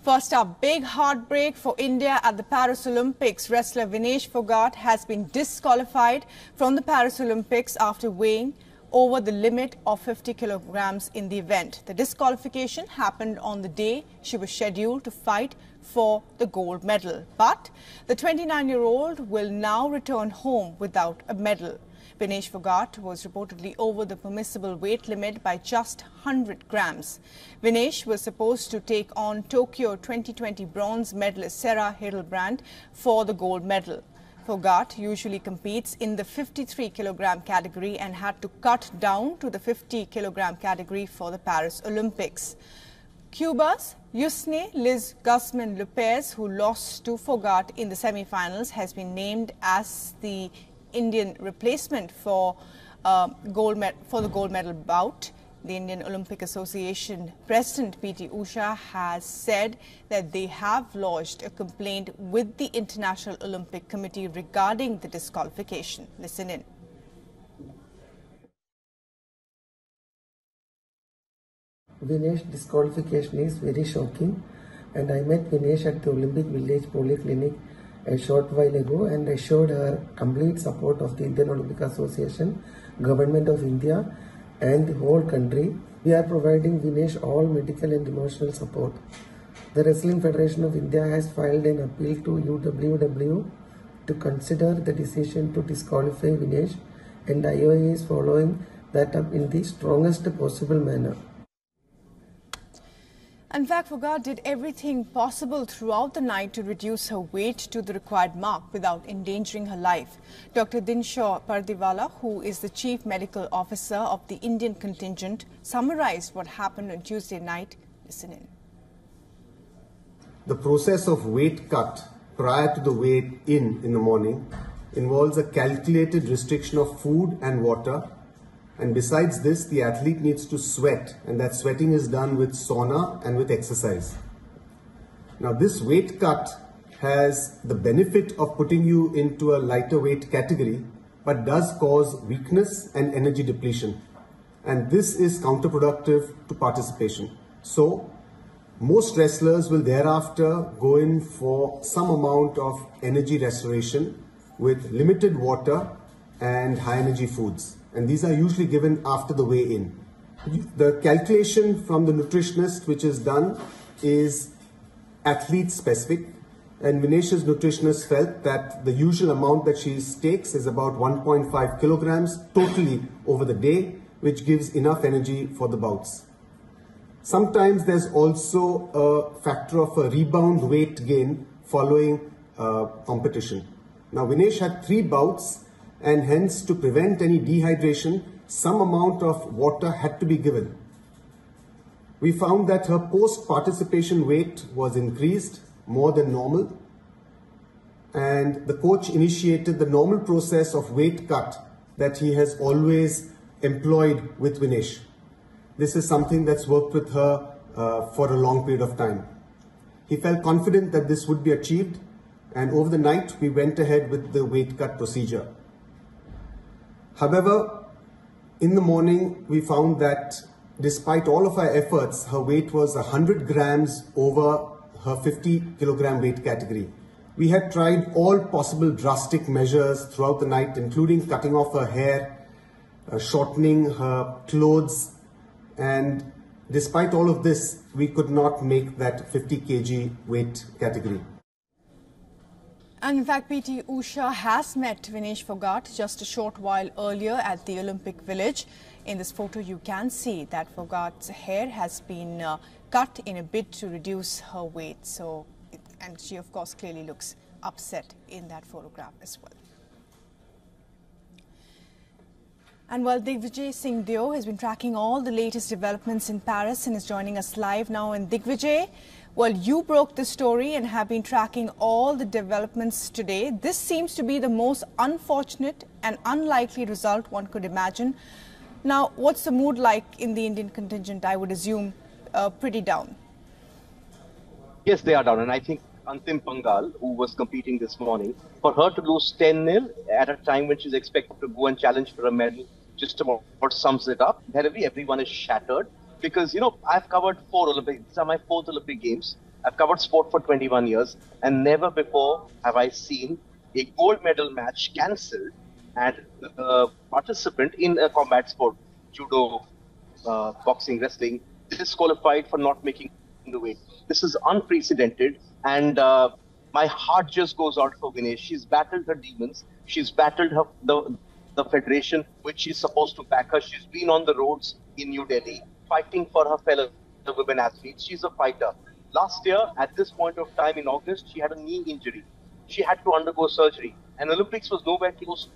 First up, big heartbreak for India at the Paris Olympics. Wrestler Vinesh Phogat has been disqualified from the Paris Olympics after weighing over the limit of 50 kilograms in the event. The disqualification happened on the day she was scheduled to fight for the gold medal. But the 29-year-old will now return home without a medal. Vinesh Phogat was reportedly over the permissible weight limit by just 100 grams. Vinesh was supposed to take on Tokyo 2020 bronze medalist Sarah Heidelbrand for the gold medal. Phogat usually competes in the 53-kilogram category and had to cut down to the 50-kilogram category for the Paris Olympics. Cuba's Yusne Liz Guzman Lopez, who lost to Phogat in the semi-finals, has been named as the Indian replacement for the gold medal bout. The Indian Olympic Association President PT Usha has said that they have lodged a complaint with the International Olympic Committee regarding the disqualification. Listen in. Vinesh disqualification is very shocking, and I met Vinesh at the Olympic Village Polyclinic a short while ago and assured her complete support of the Indian Olympic Association, Government of India and the whole country. We are providing Vinesh all medical and emotional support. The Wrestling Federation of India has filed an appeal to UWW to consider the decision to disqualify Vinesh, and IOA is following that up in the strongest possible manner. In fact, Phogat did everything possible throughout the night to reduce her weight to the required mark without endangering her life. Dr. Dinshaw Pardiwala, who is the Chief Medical Officer of the Indian contingent, summarized what happened on Tuesday night. Listen in. The process of weight cut prior to the weight in the morning involves a calculated restriction of food and water. And besides this, the athlete needs to sweat, and that sweating is done with sauna and with exercise. Now, this weight cut has the benefit of putting you into a lighter weight category, but does cause weakness and energy depletion. And this is counterproductive to participation. So, most wrestlers will thereafter go in for some amount of energy restoration with limited water and high energy foods. And these are usually given after the weigh-in. The calculation from the nutritionist which is done is athlete-specific, and Vinesh's nutritionist felt that the usual amount that she takes is about 1.5 kilograms totally over the day, which gives enough energy for the bouts. Sometimes there's also a factor of a rebound weight gain following competition. Now, Vinesh had 3 bouts, and hence to prevent any dehydration, some amount of water had to be given. We found that her post-participation weight was increased more than normal, and the coach initiated the normal process of weight cut that he has always employed with Vinesh. This is something that's worked with her for a long period of time. He felt confident that this would be achieved, and over the night we went ahead with the weight cut procedure. However, in the morning, we found that despite all of our efforts, her weight was 100 grams over her 50-kilogram weight category. We had tried all possible drastic measures throughout the night, including cutting off her hair, shortening her clothes, and despite all of this, we could not make that 50 kg weight category. And in fact, PT Usha has met Vinesh Phogat just a short while earlier at the Olympic Village. In this photo, you can see that Phogat's hair has been cut in a bid to reduce her weight. And she, of course, clearly looks upset in that photograph as well. And while Digvijay Singh Deo has been tracking all the latest developments in Paris and is joining us live now. And Digvijay, well, you broke the story and have been tracking all the developments today. This seems to be the most unfortunate and unlikely result one could imagine. Now, what's the mood like in the Indian contingent? I would assume pretty down. Yes, they are down. And I think Antim Pangal, who was competing this morning, for her to lose 10-0 at a time when she's expected to go and challenge for a medal, just about sums it up. Everyone is shattered. Because, I've covered 4 Olympics. These are my 4th Olympic Games. I've covered sport for 21 years, and never before have I seen a gold medal match cancelled and a participant in a combat sport, judo, boxing, wrestling, disqualified for not making the weight. This is unprecedented, and my heart just goes out for Vinesh. She's battled her demons. She's battled the federation, which she's supposed to back her. She's been on the roads in New Delhi, fighting for her fellow women athletes. She's a fighter. Last year, at this point of time in August, she had a knee injury. She had to undergo surgery, and Olympics was nowhere close to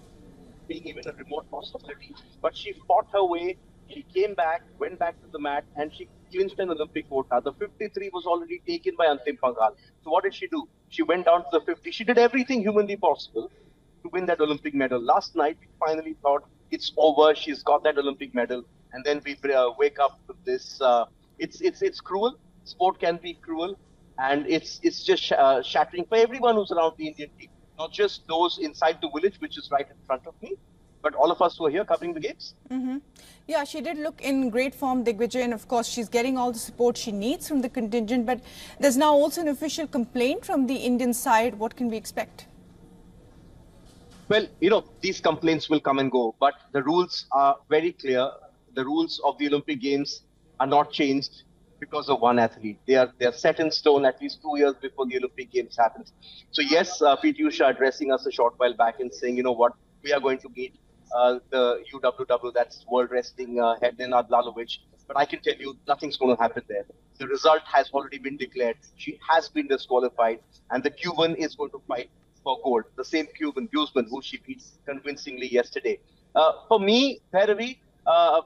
being even a remote possibility. But she fought her way. She came back, went back to the mat, and she clinched an Olympic quota. The 53 was already taken by Antim Panghal. So what did she do? She went down to the 50. She did everything humanly possible to win that Olympic medal. Last night, we finally thought it's over. She's got that Olympic medal. And then we wake up to this. It's cruel. Sport can be cruel. And it's just shattering for everyone who's around the Indian team. Not just those inside the village, which is right in front of me, but all of us who are here covering the games. Yeah, she did look in great form, Digvijay, and of course she's getting all the support she needs from the contingent. But there's now also an official complaint from the Indian side. What can we expect? Well, these complaints will come and go, but the rules are very clear. The rules of the Olympic Games are not changed because of one athlete. They are set in stone at least 2 years before the Olympic Games happens. So yes, PT Usha addressing us a short while back and saying, you know what, we are going to meet the UWW, that's World Wrestling head Nenad Lalovic. But I can tell you, nothing's going to happen there. The result has already been declared. She has been disqualified, and the Cuban is going to fight for gold. The same Cuban, Guzman, who she beat convincingly yesterday. For me, Bhairavi, a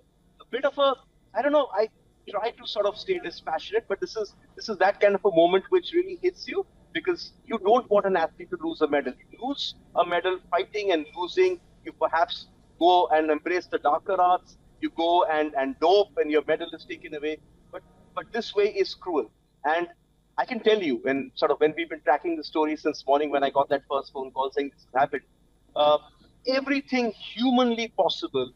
bit of a, I don't know, I try to sort of stay dispassionate, but this is that kind of a moment which really hits you, because you don't want an athlete to lose a medal. You lose a medal fighting and losing, you perhaps go and embrace the darker arts, you go and dope and your medal is taken away. But this way is cruel. And I can tell you, when we've been tracking the story since morning, when I got that first phone call saying this happened, everything humanly possible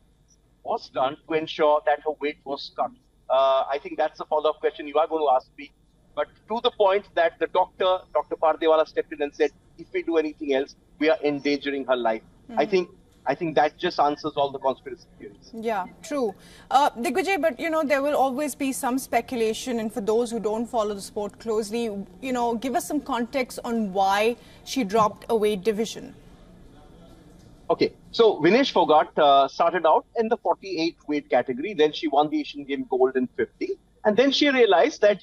was done to ensure that her weight was cut. I think that's a follow-up question you are going to ask me. But to the point that the Dr. Pardewala stepped in and said, if we do anything else, we are endangering her life. I think that just answers all the conspiracy theories. Yeah, true. Digvijay, but there will always be some speculation, and for those who don't follow the sport closely, give us some context on why she dropped a weight division. Okay, so Vinesh Phogat started out in the 48 weight category. Then she won the Asian Games gold in 50. And then she realized that,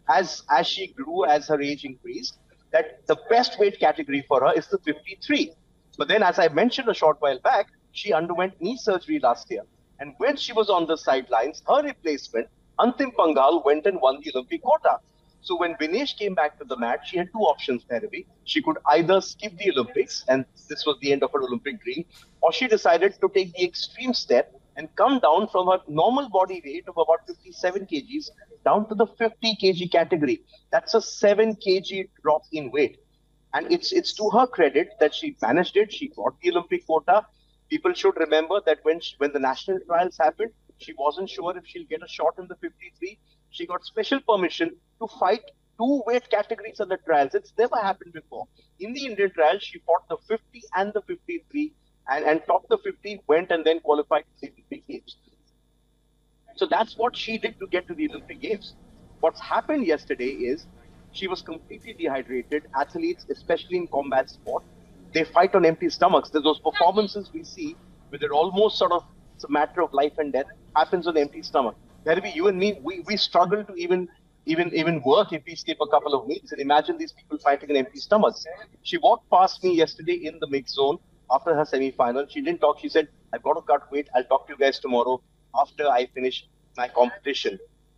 as she grew, as her age increased, that the best weight category for her is the 53. But then, as I mentioned a short while back, she underwent knee surgery last year. And when she was on the sidelines, her replacement, Antim Panghal, went and won the Olympic quota. So when Vinesh came back to the mat, she had two options, Bhairavi. She could either skip the Olympics, and this was the end of her Olympic dream, or she decided to take the extreme step and come down from her normal body weight of about 57 kgs down to the 50 kg category. That's a 7 kg drop in weight. And it's to her credit that she managed it. She got the Olympic quota. People should remember that when the national trials happened, she wasn't sure if she'll get a shot in the 53. She got special permission to fight two weight categories at the trials. It's never happened before. In the Indian trials, she fought the 50 and the 53 and topped the 50, went and then qualified for the Olympic Games. So that's what she did to get to the Olympic Games. What's happened yesterday is she was completely dehydrated. Athletes, especially in combat sport, they fight on empty stomachs. There's those performances we see where they're almost it's a matter of life and death, happens on empty stomach. Bhairavi, you and me, we struggle to even work if we skip a couple of meals. And imagine these people fighting on empty stomachs. She walked past me yesterday in the mix zone after her semi-final. She didn't talk. She said, I've got to cut weight. I'll talk to you guys tomorrow after I finish my competition.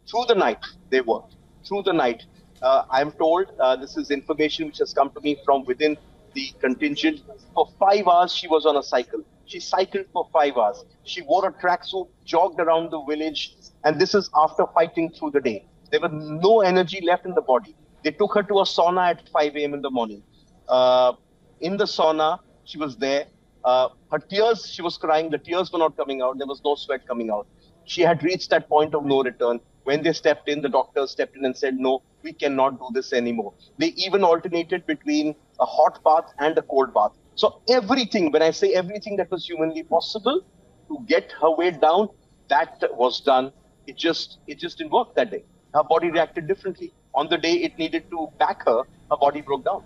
Through the night, they worked. Through the night. I'm told this is information which has come to me from within the contingent. For 5 hours, she was on a cycle. She cycled for 5 hours. She wore a tracksuit, jogged around the village, and this is after fighting through the day. There was no energy left in the body. They took her to a sauna at 5 a.m. in the morning. In the sauna, she was there. Her tears, she was crying. The tears were not coming out. There was no sweat coming out. She had reached that point of no return. When they stepped in, the doctors stepped in and said, no, we cannot do this anymore. They even alternated between a hot bath and a cold bath. So everything, when I say everything that was humanly possible to get her weight down, that was done. It just didn't work that day. Her body reacted differently. On the day it needed to back her, her body broke down.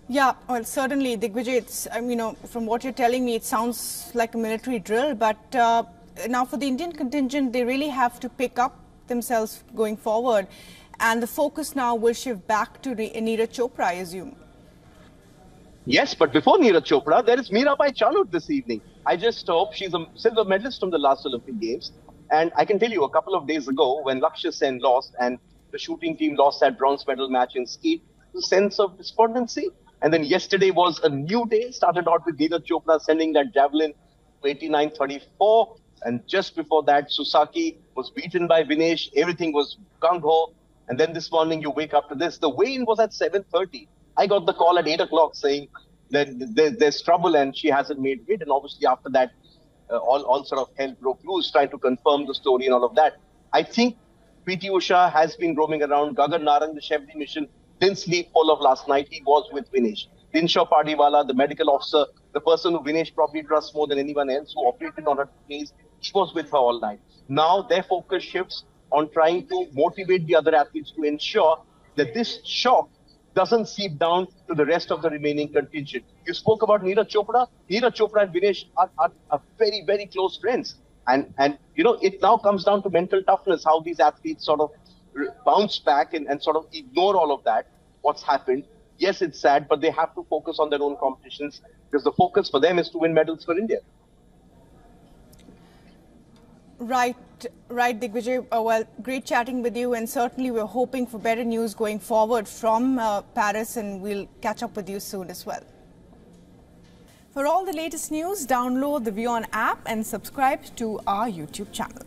Yeah, well, certainly, Digvijay, it's, from what you're telling me, it sounds like a military drill. But now for the Indian contingent, they really have to pick up themselves going forward. And the focus now will shift back to Neeraj Chopra, I assume. Yes, but before Neeraj Chopra, there is Mirabai Chalut this evening. I just hope she's a silver medalist from the last Olympic Games. And I can tell you, a couple of days ago, when Lakshya Sen lost and the shooting team lost that bronze medal match in skeet, the sense of despondency. And then yesterday was a new day, started out with Neeraj Chopra sending that javelin to 89.34. And just before that, Susaki was beaten by Vinesh. Everything was gung-ho. And then this morning, you wake up to this. The weigh-in was at 7:30. I got the call at 8 o'clock saying that there's trouble and she hasn't made weight. And obviously after that, all sort of hell broke loose, trying to confirm the story and all of that. I think PT Usha has been roaming around. Gagan Narang, the chef de mission, didn't sleep all of last night. He was with Vinesh. Dinshaw Padiwala, the medical officer, the person who Vinesh probably trusts more than anyone else, who operated on her case, he was with her all night. Now their focus shifts on trying to motivate the other athletes to ensure that this shock doesn't seep down to the rest of the remaining contingent. You spoke about Neeraj Chopra. Neeraj Chopra and Vinesh are very, very close friends. And it now comes down to mental toughness, how these athletes sort of bounce back and sort of ignore all of that, what's happened. Yes, it's sad, but they have to focus on their own competitions because the focus for them is to win medals for India. Right, Digvijay. Well, great chatting with you, and certainly we're hoping for better news going forward from Paris, and we'll catch up with you soon as well. For all the latest news, download the WION app and subscribe to our YouTube channel.